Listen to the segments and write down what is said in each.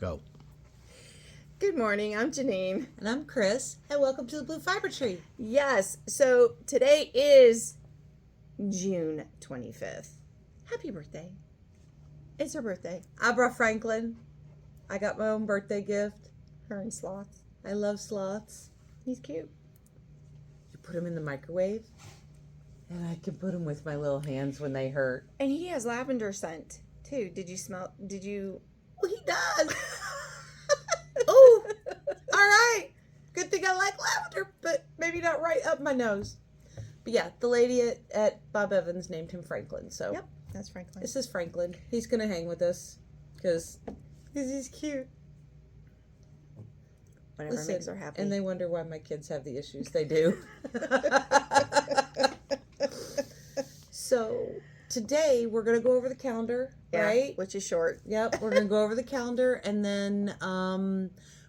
Go. Good morning, I'm Jeannine. And I'm Kris, and welcome to the Blue Fiber Tree. Yes, so today is June 25th. Happy birthday. It's her birthday. I brought Franklin. I got my own birthday gift. Her and Sloths. I love sloths. He's cute. You put him in the microwave, and I can put him with my little hands when they hurt. And he has lavender scent, too. Oh, he does. Oh, All right. Good thing I like lavender, but maybe not right up my nose. But yeah, the lady at Bob Evans named him Franklin. So yep, that's Franklin. this is Franklin. He's going to hang with us because he's cute. Whatever makes her happy. And they wonder why my kids have the issues they do. So today we're going to go over the calendar, right? Which is short. Yep, we're going to go over the calendar, and then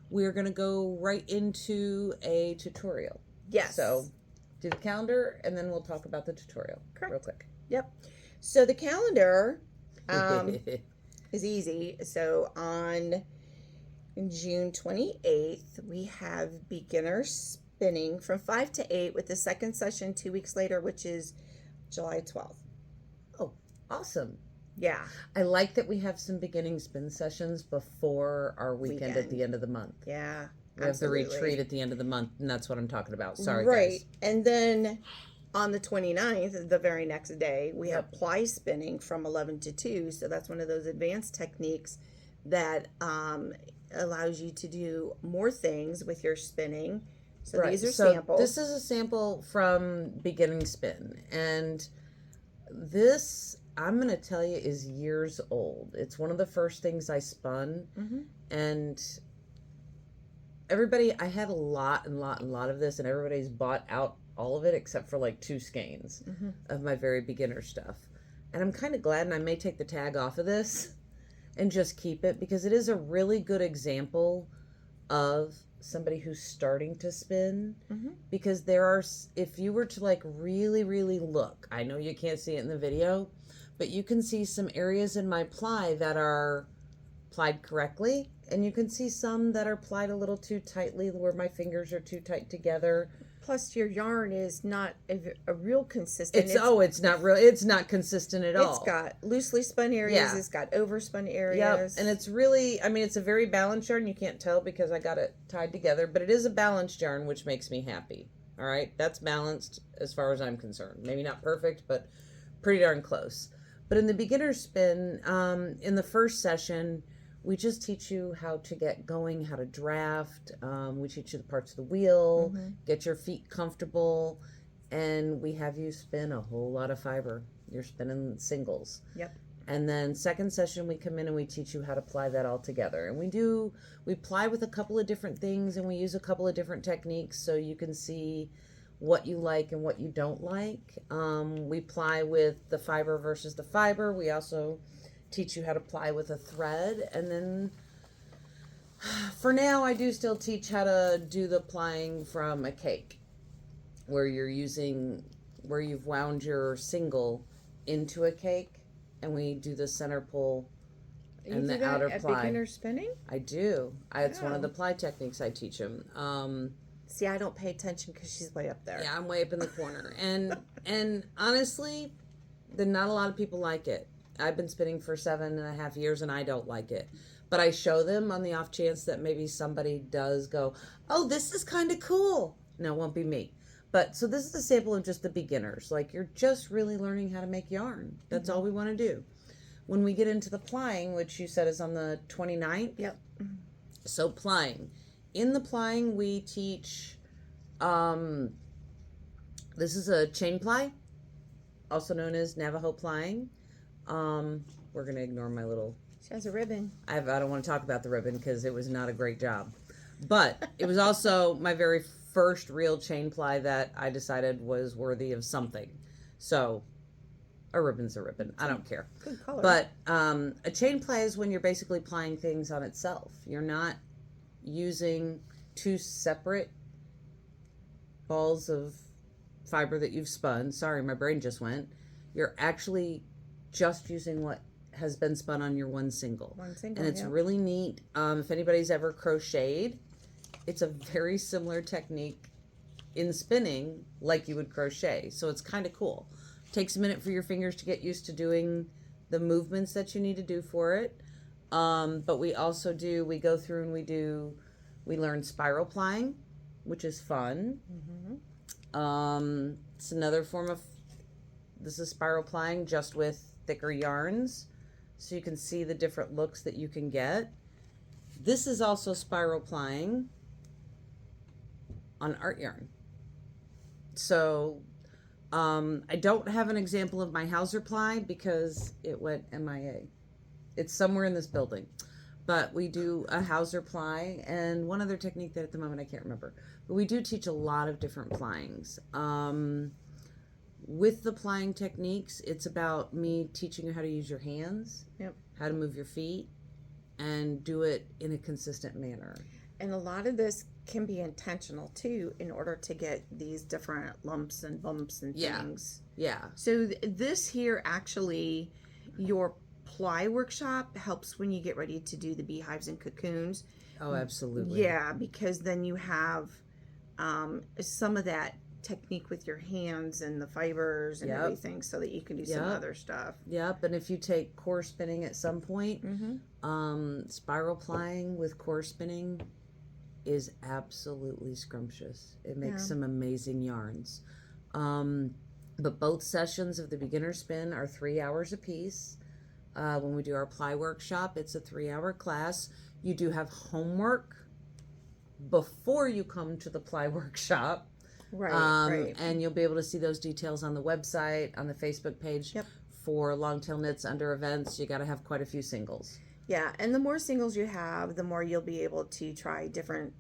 we're going to go right into a tutorial. Yes. So do the calendar, and then we'll talk about the tutorial. Correct. Real quick. Yep. So the calendar is easy. So on June 28th, we have Beginners Spinning from 5 to 8 with the second session 2 weeks later, which is July 12th. Oh, awesome. Yeah. I like that we have some beginning spin sessions before our weekend at the end of the month. Yeah. We have the retreat at the end of the month, and that's what I'm talking about. Sorry, right. guys. And then on the 29th, the very next day, we have Ply Spinning from 11 to 2. So that's one of those advanced techniques that allows you to do more things with your spinning. So these are samples. This is a sample from Beginning Spin. And this, I'm going to tell you, is years old. It's one of the first things I spun. Mm-hmm. And everybody, I had a lot of this, and everybody's bought out all of it except for like 2 skeins of my very beginner stuff. And I'm kind of glad, and I may take the tag off of this and just keep it, because it is a really good example of somebody who's starting to spin. Because there are, if you were to like really look, I know you can't see it in the video, but you can see some areas in my ply that are plied correctly, and you can see some that are plied a little too tightly, where my fingers are too tight together. Plus, your yarn is not a real consistent. It's not consistent at all. It's got loosely spun areas. Yeah. It's got overspun areas. Yep. And it's really, I mean, it's a very balanced yarn. You can't tell because I got it tied together, but it is a balanced yarn, which makes me happy. All right. That's balanced as far as I'm concerned. Maybe not perfect, but pretty darn close. But in the beginner spin, in the first session, we just teach you how to get going, how to draft. We teach you the parts of the wheel, get your feet comfortable, and we have you spin a whole lot of fiber. You're spinning singles. Yep. And then second session, we come in and we teach you how to ply that all together. And we ply with a couple of different things, and we use a couple of different techniques so you can see what you like and what you don't like. We ply with the fiber versus the fiber. We also teach you how to ply with a thread. And then for now, I do still teach how to do the plying from a cake, where you've wound your single into a cake, and we do the center pull and the outer ply. Beginner spinning? I do. It's one of the ply techniques I teach them. See, I don't pay attention because she's way up there. Yeah, I'm way up in the corner. And honestly, not a lot of people like it. I've been spinning for 7.5 years, and I don't like it. But I show them on the off chance that maybe somebody does go, oh, this is kind of cool. No, it won't be me. But so this is a sample of just the beginners. Like, you're just really learning how to make yarn. That's all we want to do. When we get into the plying, which you said is on the 29th. Yep. So plying. In the plying, we teach, this is a chain ply, also known as Navajo plying. We're going to ignore my little... She has a ribbon. I don't want to talk about the ribbon because it was not a great job. But it was also my very first real chain ply that I decided was worthy of something. So a ribbon's a ribbon. I don't care. Good color. But a chain ply is when you're basically plying things on itself. You're not using 2 separate balls of fiber that you've spun. Sorry, my brain just went. You're actually just using what has been spun on your one single. One single, and it's yeah. really neat. If anybody's ever crocheted, it's a very similar technique in spinning like you would crochet. So it's kind of cool. Takes a minute for your fingers to get used to doing the movements that you need to do for it. But we also we go through and we learn spiral plying, which is fun. It's another form of, this is spiral plying just with thicker yarns. So you can see the different looks that you can get. This is also spiral plying on art yarn. So I don't have an example of my Hauser ply because it went MIA. It's somewhere in this building. But we do a Hauser ply and one other technique that at the moment I can't remember. But we do teach a lot of different plyings. With the plying techniques, it's about me teaching you how to use your hands, how to move your feet, and do it in a consistent manner. And a lot of this can be intentional too, in order to get these different lumps and bumps and things. Yeah. So this here actually, your ply workshop helps when you get ready to do the beehives and cocoons. Oh, absolutely. Yeah, because then you have some of that technique with your hands and the fibers and everything, so that you can do some other stuff. Yep. And if you take core spinning at some point, spiral plying with core spinning is absolutely scrumptious. It makes some amazing yarns. But both sessions of the beginner spin are 3 hours apiece. When we do our ply workshop, it's a 3-hour class. You do have homework before you come to the ply workshop. Right. And you'll be able to see those details on the website, on the Facebook page. For Longtail Knits under events. You got to have quite a few singles. Yeah, and the more singles you have, the more you'll be able to try different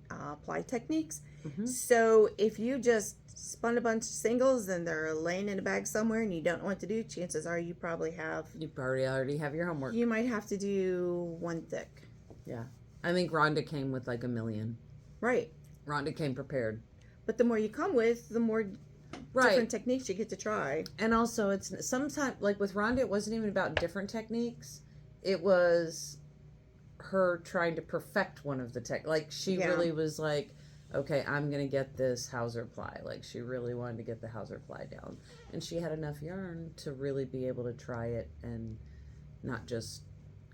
ply techniques. So if you just spun a bunch of singles and they're laying in a bag somewhere and you don't know what to do, chances are you probably have... You probably already have your homework. You might have to do one thick. Yeah. I think Rhonda came with like 1 million. Right. Rhonda came prepared. But the more you come with, the more different techniques you get to try. And also, it's sometimes, like with Rhonda, it wasn't even about different techniques. It was her trying to perfect one of the like she really was like, okay, I'm gonna get this Hauser ply. Like she really wanted to get the Hauser ply down, and she had enough yarn to really be able to try it and not just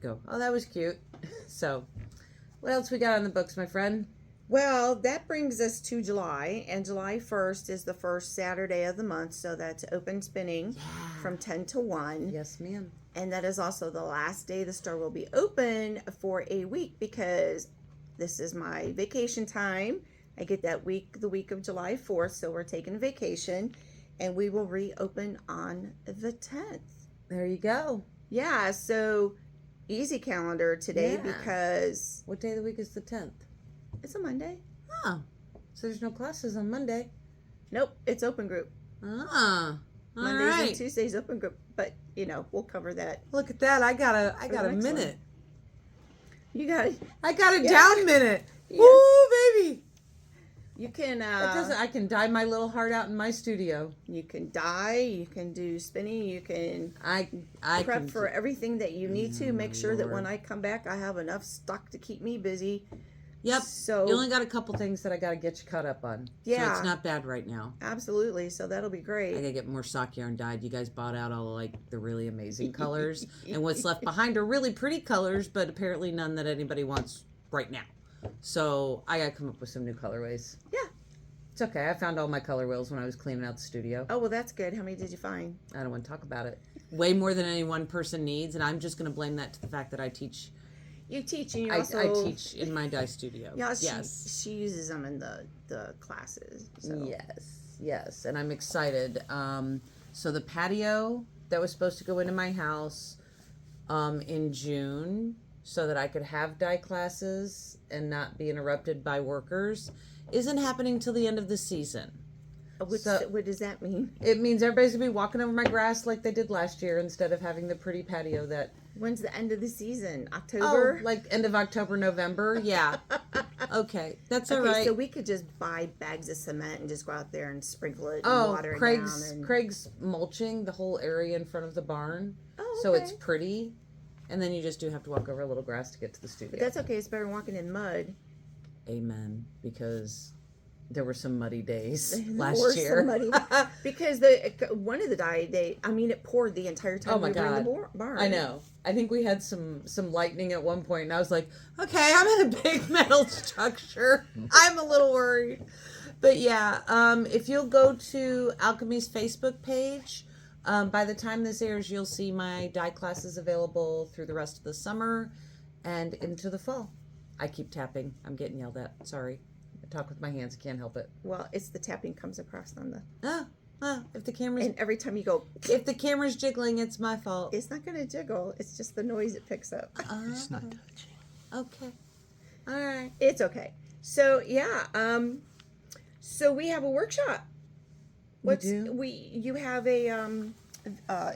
go, oh, that was cute. So what else we got on the books, my friend? Well, that brings us to July, and July 1st is the first Saturday of the month, so that's open spinning from 10 to 1. Yes, ma'am. And that is also the last day the store will be open for a week, because this is my vacation time. I get that week, the week of July 4th, so we're taking a vacation, and we will reopen on the 10th. There you go. Yeah, so easy calendar today because... What day of the week is the 10th? It's a Monday. Oh, so there's no classes on Monday. Nope, it's open group. Mondays and Tuesdays open group, but we'll cover that. Look at that! I got a minute. You got it. I got a down minute. Woo, baby! You can. I can dye my little heart out in my studio. You can dye. You can do spinning. You can. I prep can for everything that you need to. Make sure that when I come back, I have enough stock to keep me busy. Yep. So you only got a couple things that I got to get you caught up on. Yeah. So it's not bad right now. Absolutely. So that'll be great. I got to get more sock yarn dyed. You guys bought out all the really amazing colors. And what's left behind are really pretty colors, but apparently none that anybody wants right now. So I got to come up with some new colorways. Yeah. It's okay. I found all my color wheels when I was cleaning out the studio. Oh, well, that's good. How many did you find? I don't want to talk about it. Way more than any one person needs. And I'm just going to blame that to the fact that I teach. You teach, and you I teach in my dye studio. Yeah, yes. She uses them in the classes. So. Yes, and I'm excited. So the patio that was supposed to go into my house in June so that I could have dye classes and not be interrupted by workers isn't happening till the end of the season. What does that mean? It means everybody's going to be walking over my grass like they did last year instead of having the pretty patio that... When's the end of the season? October? Oh, like end of October, November? Yeah. Okay, that's all right. So we could just buy bags of cement and just go out there and sprinkle it and water it down. Craig's mulching the whole area in front of the barn. Oh, okay. So it's pretty. And then you just do have to walk over a little grass to get to the studio. But that's okay. It's better than walking in mud. Amen. Because there were some muddy days There last were year. some muddy because one of the day it poured the entire time Oh my we were in God. the barn. I know. I think we had some lightning at one point, and I was like, okay, I'm in a big metal structure. I'm a little worried. But yeah, if you'll go to Alk&me's Facebook page, by the time this airs, you'll see my dye classes available through the rest of the summer and into the fall. I keep tapping. I'm getting yelled at. Sorry. I talk with my hands. I can't help it. Well, it's the tapping comes across on the... If the camera's... And every time you go... If the camera's jiggling, it's my fault. It's not going to jiggle. It's just the noise it picks up. It's not touching. Okay. All right. It's okay. So, yeah. So we have a workshop. You have a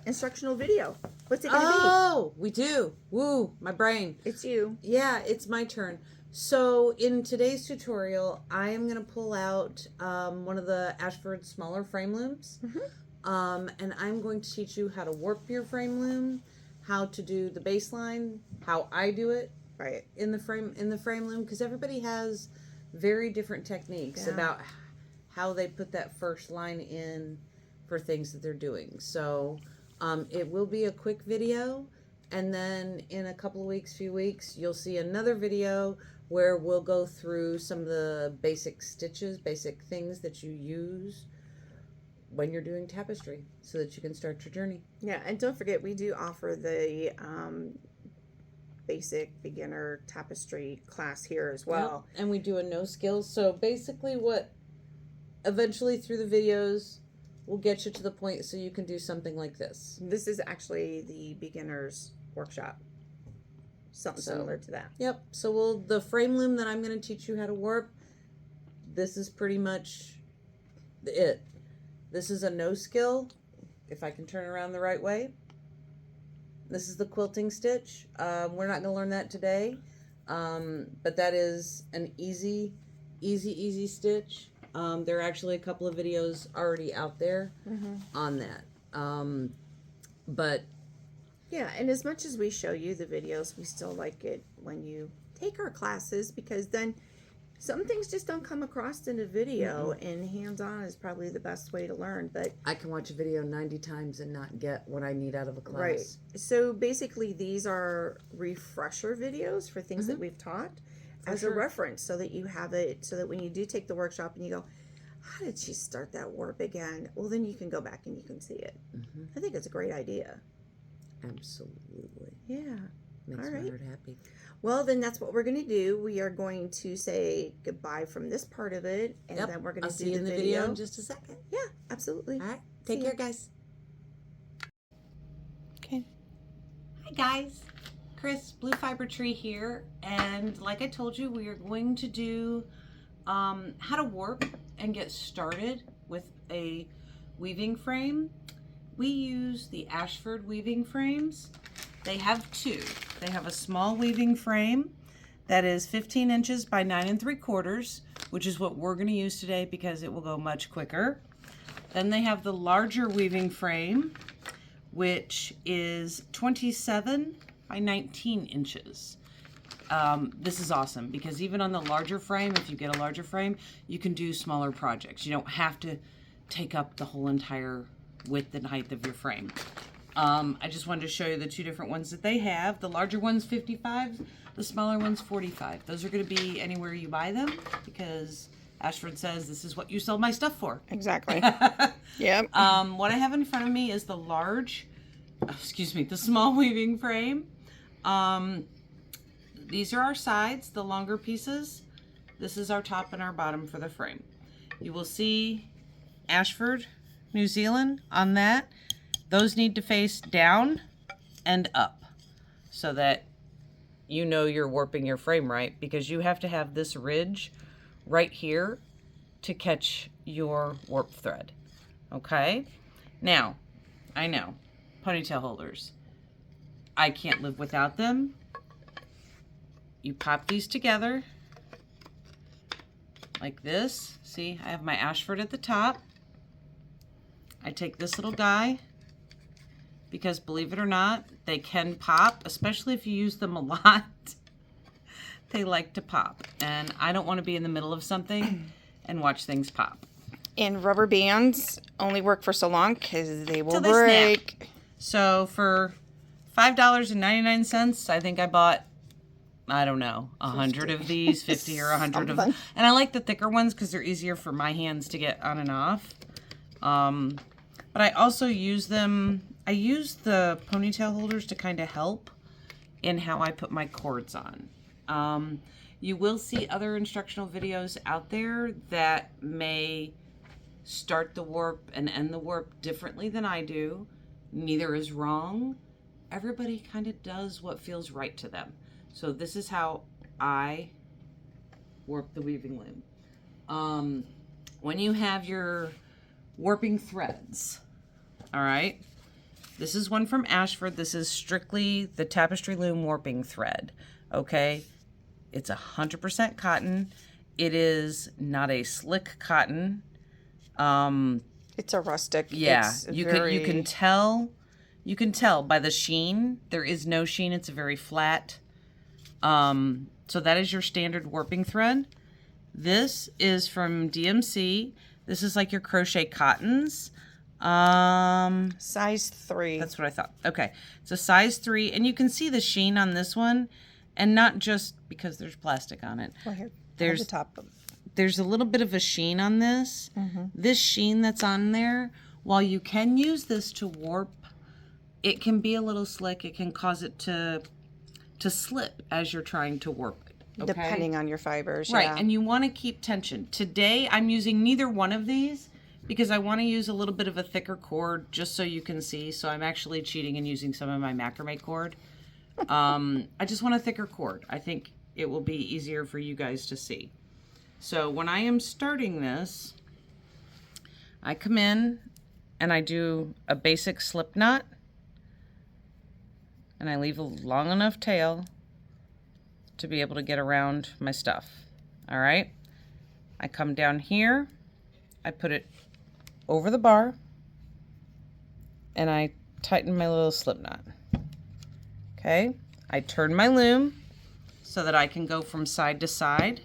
instructional video. What's it going to be? Oh, we do. Woo, my brain. It's you. Yeah, it's my turn. So in today's tutorial, I am going to pull out one of the Ashford smaller frame looms. And I'm going to teach you how to warp your frame loom, how to do the baseline, how I do it Right. in the frame loom, because everybody has very different techniques about how they put that first line in for things that they're doing. So it will be a quick video, and then in a couple of few weeks, you'll see another video where we'll go through some of the basic stitches, basic things that you use when you're doing tapestry so that you can start your journey. Yeah, and don't forget, we do offer the basic beginner tapestry class here as well. Yep. And we do a no skills. So basically what eventually through the videos will get you to the point so you can do something like this. This is actually the beginner's workshop. Something similar to that. Yep. So the frame loom that I'm going to teach you how to warp, this is pretty much it. This is a no skill, if I can turn around the right way. This is the quilting stitch. We're not going to learn that today, but that is an easy stitch. There are actually a couple of videos already out there on that. But yeah, and as much as we show you the videos, we still like it when you take our classes, because then some things just don't come across in a video, and hands-on is probably the best way to learn. But I can watch a video 90 times and not get what I need out of a class. right. So basically, these are refresher videos for things that we've taught as a reference, so that you have it, so that when you do take the workshop and you go, how did she start that warp again? Well, then you can go back and you can see it. I think it's a great idea. Absolutely. Yeah. Makes All my right. heart happy. Well, then that's what we're going to do. We are going to say goodbye from this part of it, and Yep. then we're going I'll to see do you in the video in just a second. Yeah, absolutely. All right. Take See care, ya. guys. Okay. Hi, guys. Kris, Blue Fiber Tree here. And like I told you, we are going to do how to warp and get started with a weaving frame. We use the Ashford weaving frames. They have two. They have a small weaving frame that is 15 inches by 9 3/4, which is what we're going to use today because it will go much quicker. Then they have the larger weaving frame, which is 27 by 19 inches. This is awesome because even on the larger frame, if you get a larger frame, you can do smaller projects. You don't have to take up the whole entire width and height of your frame. I just wanted to show you the two different ones that they have. The larger one's 55, the smaller one's 45. Those are going to be anywhere you buy them because Ashford says this is what you sell my stuff for. Exactly. Yep. What I have in front of me is the small weaving frame. These are our sides, the longer pieces. This is our top and our bottom for the frame. You will see Ashford, New Zealand on that. Those need to face down and up so that you know you're warping your frame right, because you have to have this ridge right here to catch your warp thread. Okay? Now, I know, ponytail holders, I can't live without them. You pop these together like this. See, I have my Ashford at the top. I take this little guy because, believe it or not, they can pop, especially if you use them a lot. They like to pop, and I don't want to be in the middle of something and watch things pop. And rubber bands only work for so long because they will Till they break. snap. So for $5.99, I think I bought, I don't know, 100 of these, 50 or 100 of them. And I like the thicker ones because they're easier for my hands to get on and off. But I also use them, I use the ponytail holders to kind of help in how I put my cords on. You will see other instructional videos out there that may start the warp and end the warp differently than I do. Neither is wrong. Everybody kind of does what feels right to them. So this is how I warp the weaving loom. When you have your warping threads, all right, this is one from Ashford. This is strictly the tapestry loom warping thread, okay? It's 100% cotton. It is not a slick cotton. It's a rustic. Yeah, it's you can tell by the sheen. There is no sheen. It's a very flat. So that is your standard warping thread. This is from DMC. This is like your crochet cottons. Size 3. That's what I thought. Okay, it's a size 3, and you can see the sheen on this one, and not just because there's plastic on it. Well, here, There's the top. There's a little bit of a sheen on this. This sheen that's on there, while you can use this to warp, it can be a little slick. It can cause it to slip as you're trying to warp it. Okay? Depending on your fibers. Right, Yeah. and you want to keep tension. Today, I'm using neither one of these because I want to use a little bit of a thicker cord just so you can see. So I'm actually cheating and using some of my macrame cord. I just want a thicker cord. I think it will be easier for you guys to see. So when I am starting this, I come in and I do a basic slip knot, and I leave a long enough tail to be able to get around my stuff. All right, I come down here, I put it over the bar, and I tighten my little slip knot. Okay, I turn my loom so that I can go from side to side,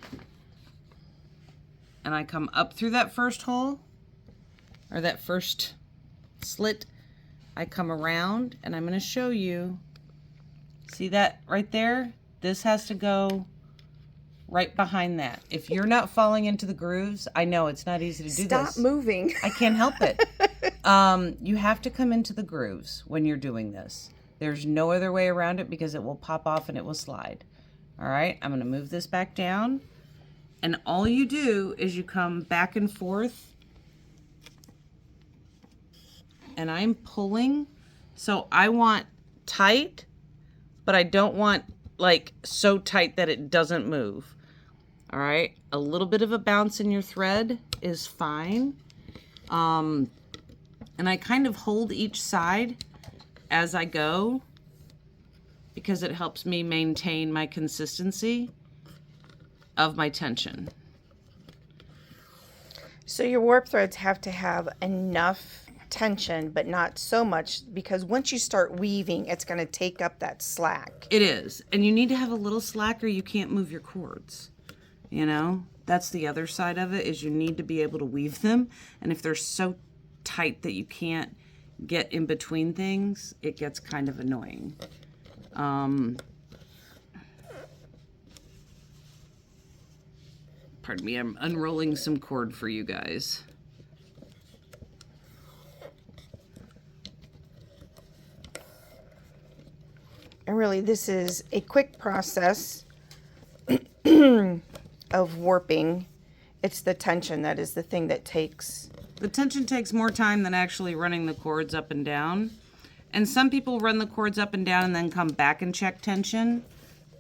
and I come up through that first hole, or that first slit. I come around, and I'm going to show you. See that right there? This has to go right behind that. If you're not falling into the grooves, I know it's not easy to do this. Stop moving. I can't help it. You have to come into the grooves when you're doing this. There's no other way around it because it will pop off and it will slide. All right, I'm going to move this back down. And all you do is you come back and forth. And I'm pulling. So I want tight, but I don't want like so tight that it doesn't move. All right, a little bit of a bounce in your thread is fine. And I kind of hold each side as I go because it helps me maintain my consistency of my tension. So your warp threads have to have enough tension, but not so much, because once you start weaving, it's going to take up that slack. It is. And you need to have a little slack or you can't move your cords. You know, that's the other side of it, is you need to be able to weave them. And if they're so tight that you can't get in between things, it gets kind of annoying. Pardon me, I'm unrolling some cord for you guys. And really, this is a quick process of warping. It's the tension that is the thing that takes... The tension takes more time than actually running the cords up and down. And some people run the cords up and down and then come back and check tension.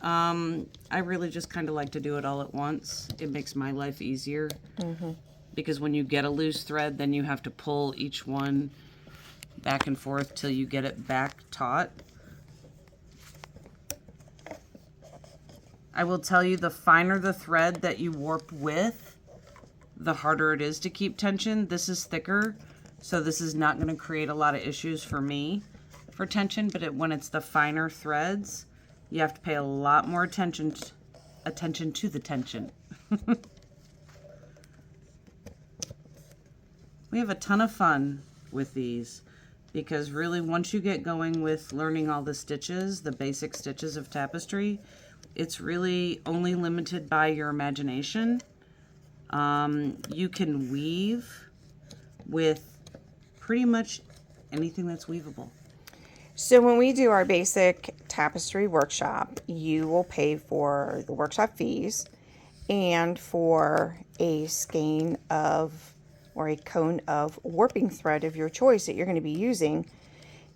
I really just kind of like to do it all at once. It makes my life easier. Because when you get a loose thread, then you have to pull each one back and forth till you get it back taut. I will tell you, the finer the thread that you warp with, the harder it is to keep tension. This is thicker, so this is not going to create a lot of issues for me. for tension, but when it's the finer threads, you have to pay a lot more attention to the tension. We have a ton of fun with these because really once you get going with learning all the stitches, the basic stitches of tapestry, it's really only limited by your imagination. You can weave with pretty much anything that's weavable. So when we do our basic tapestry workshop, you will pay for the workshop fees and for a skein of or a cone of warping thread of your choice that you're going to be using.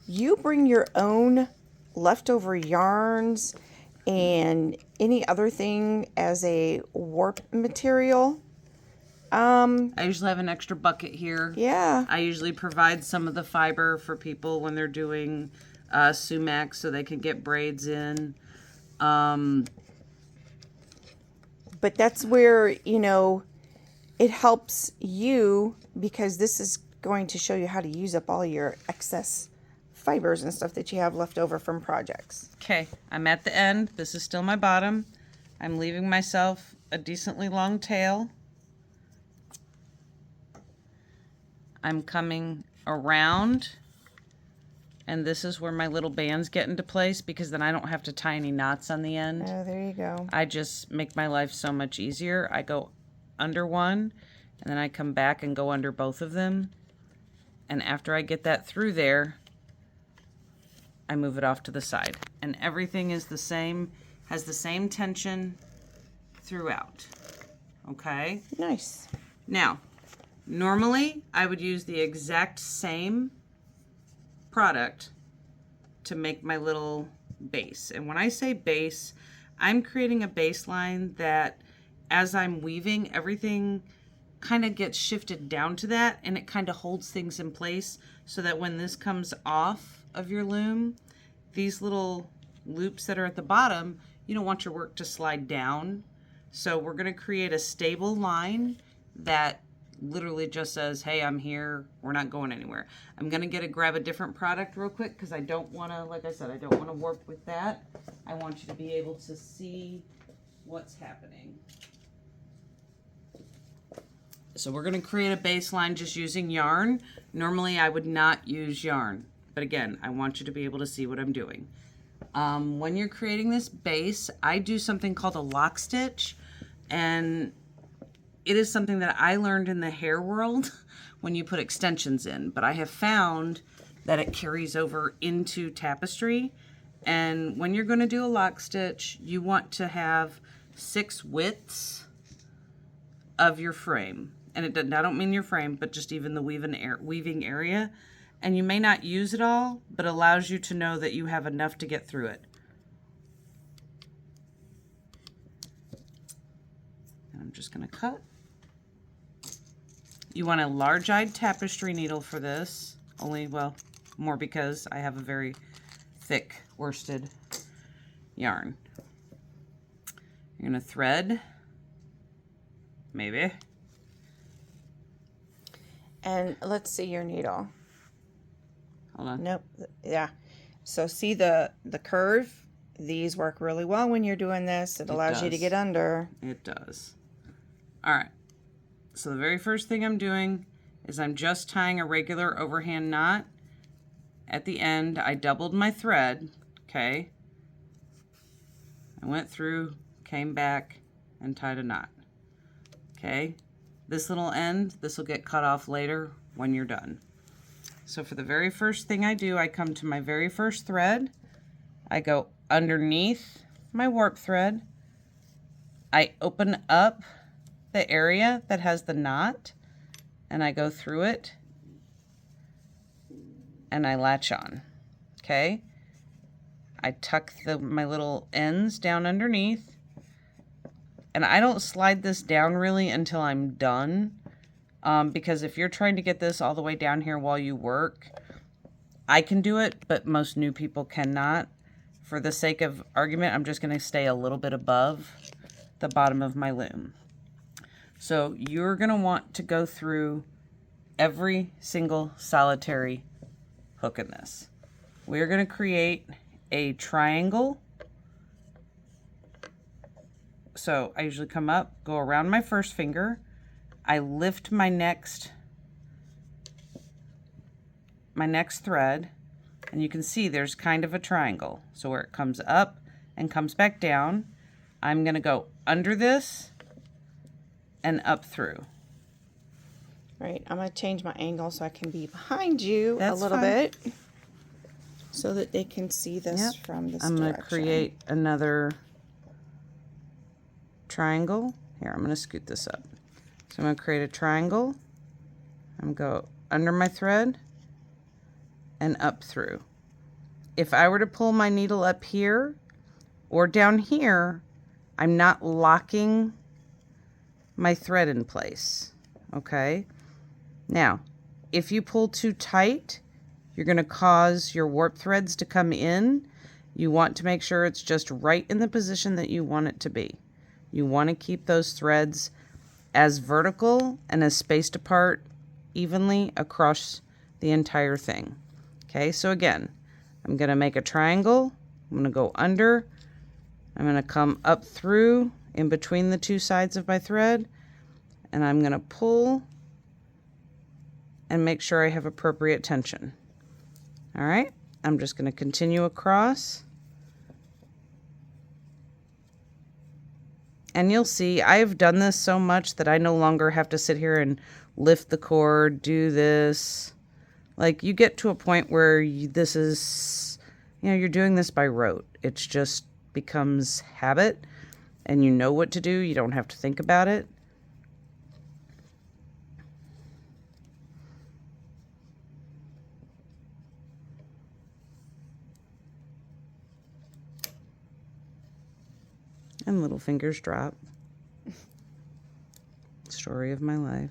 You bring your own leftover yarns and any other thing as a warp material. I usually have an extra bucket here. Yeah. I usually provide some of the fiber for people when they're doing sumac so they can get braids in. But that's where, you know, it helps you because this is going to show you how to use up all your excess fibers and stuff that you have left over from projects. Okay, I'm at the end. This is still my bottom. I'm leaving myself a decently long tail. I'm coming around, and this is where my little bands get into place because then I don't have to tie any knots on the end. Oh, there you go. I just make my life so much easier. I go under one, and then I come back and go under both of them. And after I get that through there, I move it off to the side. And everything is the same, has the same tension throughout. Okay? Nice. Now, normally I would use the exact same product to make my little base. And when I say base, I'm creating a baseline that as I'm weaving, everything kind of gets shifted down to that, and it kind of holds things in place so that when this comes off of your loom, these little loops that are at the bottom, you don't want your work to slide down. So we're going to create a stable line that literally just says, hey, I'm here, we're not going anywhere. I'm going to grab a different product real quick because I don't want to, like I said, I don't want to warp with that. I want you to be able to see what's happening. So we're going to create a baseline just using yarn. Normally I would not use yarn, but again, I want you to be able to see what I'm doing. When you're creating this base, I do something called a lock stitch, and it is something that I learned in the hair world when you put extensions in, but I have found that it carries over into tapestry. And when you're going to do a lock stitch, you want to have 6 widths of your frame. And it doesn't, I don't mean your frame, but just even the weaving area. And you may not use it all, but allows you to know that you have enough to get through it. And I'm just going to cut. You want a large-eyed tapestry needle for this. Only, well, more because I have a very thick worsted yarn. You're going to thread, maybe. And let's see your needle. Hold on. Nope. Yeah. So see the curve? These work really well when you're doing this. It allows you to get under. It does. All right. So the very first thing I'm doing is I'm just tying a regular overhand knot. At the end, I doubled my thread, okay? I went through, came back, and tied a knot, okay? This little end, this will get cut off later when you're done. So for the very first thing I do, I come to my very first thread. I go underneath my warp thread. I open up the area that has the knot, and I go through it, and I latch on, okay? I tuck my little ends down underneath, and I don't slide this down really until I'm done, because if you're trying to get this all the way down here while you work, I can do it, but most new people cannot. For the sake of argument, I'm just going to stay a little bit above the bottom of my loom. So you're going to want to go through every single solitary hook in this. we're going to create a triangle. So I usually come up, go around my first finger, I lift my next thread, and you can see there's kind of a triangle. So where it comes up and comes back down, I'm going to go under this and up through. Right, I'm going to change my angle so I can be behind you That's a little fine. bit so that they can see this from this I'm direction. going to create another triangle. Here, I'm going to scoot this up. So I'm going to create a triangle. I'm going to go under my thread and up through. If I were to pull my needle up here or down here, I'm not locking my thread in place. Okay? Now, if you pull too tight, you're going to cause your warp threads to come in. You want to make sure it's just right in the position that you want it to be. You want to keep those threads as vertical and as spaced apart evenly across the entire thing. Okay, so again, I'm going to make a triangle. I'm going to go under. I'm going to come up through in between the two sides of my thread, and I'm going to pull and make sure I have appropriate tension. All right, I'm just going to continue across. And you'll see I've done this so much that I no longer have to sit here and lift the cord, do this. Like, you get to a point where this is, you're doing this by rote. It's just becomes habit, and you know what to do. You don't have to think about it. And little fingers drop. Story of my life.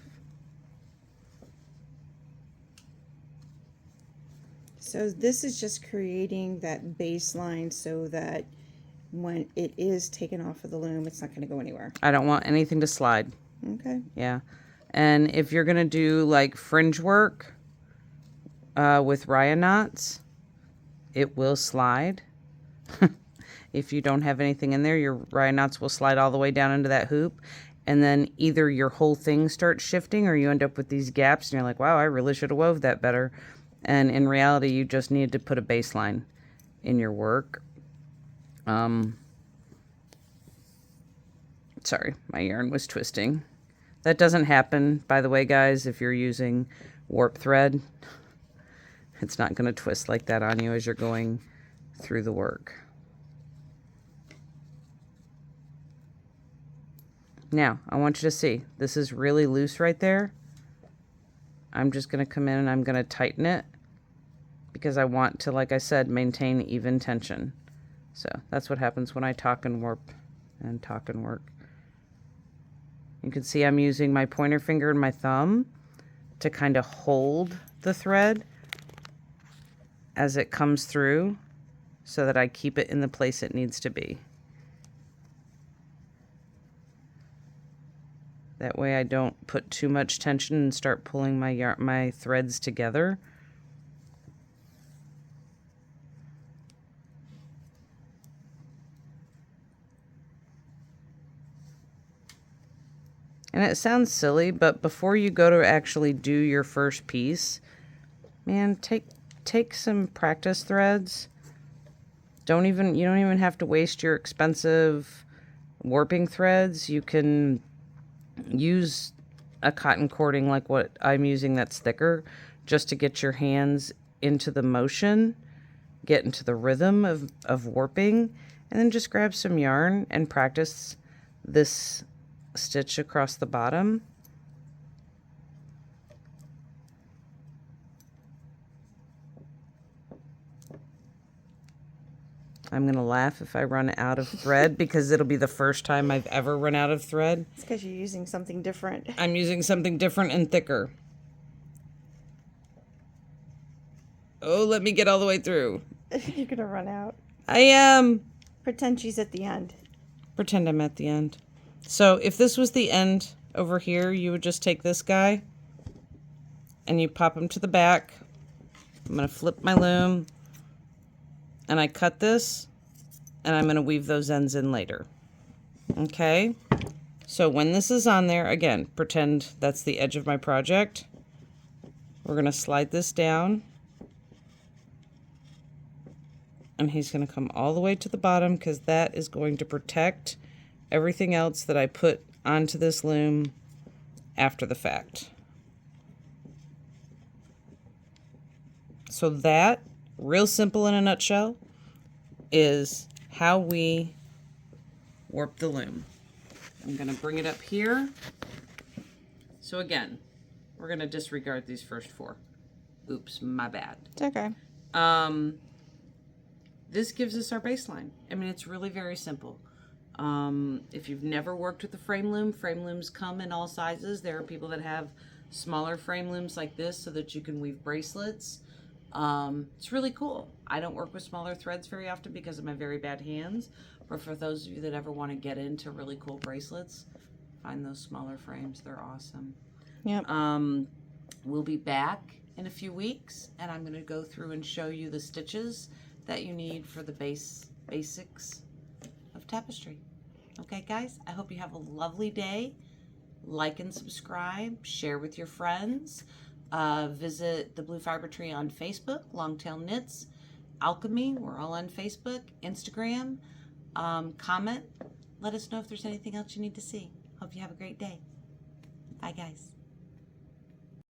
So this is just creating that baseline so that when it is taken off of the loom, it's not going to go anywhere. I don't want anything to slide. Okay. Yeah. And if you're going to do like fringe work with raya knots, it will slide. If you don't have anything in there, your raya knots will slide all the way down into that hoop. And then either your whole thing starts shifting or you end up with these gaps and you're like, wow, I really should have wove that better. And in reality, you just need to put a baseline in your work. Sorry, my yarn was twisting. That doesn't happen, by the way, guys, if you're using warp thread. It's not going to twist like that on you as you're going through the work. Now, I want you to see, this is really loose right there. I'm just going to come in and I'm going to tighten it because I want to, like I said, maintain even tension. So that's what happens when I talk and warp and talk and work. You can see I'm using my pointer finger and my thumb to kind of hold the thread as it comes through so that I keep it in the place it needs to be. That way I don't put too much tension and start pulling my threads together. And it sounds silly, but before you go to actually do your first piece, man, take some practice threads. You don't even have to waste your expensive warping threads. You can use a cotton cording like what I'm using that's thicker, just to get your hands into the motion, get into the rhythm of warping, and then just grab some yarn and practice this stitch across the bottom. I'm going to laugh if I run out of thread because it'll be the first time I've ever run out of thread. It's because you're using something different. I'm using something different and thicker. Oh, let me get all the way through. You're going to run out. I am. Pretend she's at the end. Pretend I'm at the end. So if this was the end over here, you would just take this guy and you pop him to the back. I'm going to flip my loom and I cut this, and I'm going to weave those ends in later. Okay, so when this is on there, again, pretend that's the edge of my project. We're going to slide this down, and he's going to come all the way to the bottom because that is going to protect everything else that I put onto this loom after the fact. So that, real simple in a nutshell, is how we warp the loom. I'm going to bring it up here. So again, we're going to disregard these first four. Oops, my bad. It's okay. This gives us our baseline. I mean, it's really very simple. If you've never worked with a frame looms come in all sizes. There are people that have smaller frame looms like this so that you can weave bracelets. It's really cool. I don't work with smaller threads very often because of my very bad hands, but for those of you that ever want to get into really cool bracelets, find those smaller frames. They're awesome. Yep. We'll be back in a few weeks, and I'm going to go through and show you the stitches that you need for the basics of tapestry. Okay, guys, I hope you have a lovely day. Like and subscribe, share with your friends. Visit the Blue Fiber Tree on Facebook, Longtail Knits, alk&me, we're all on Facebook, Instagram. Comment, let us know if there's anything else you need to see. Hope you have a great day. Bye, guys.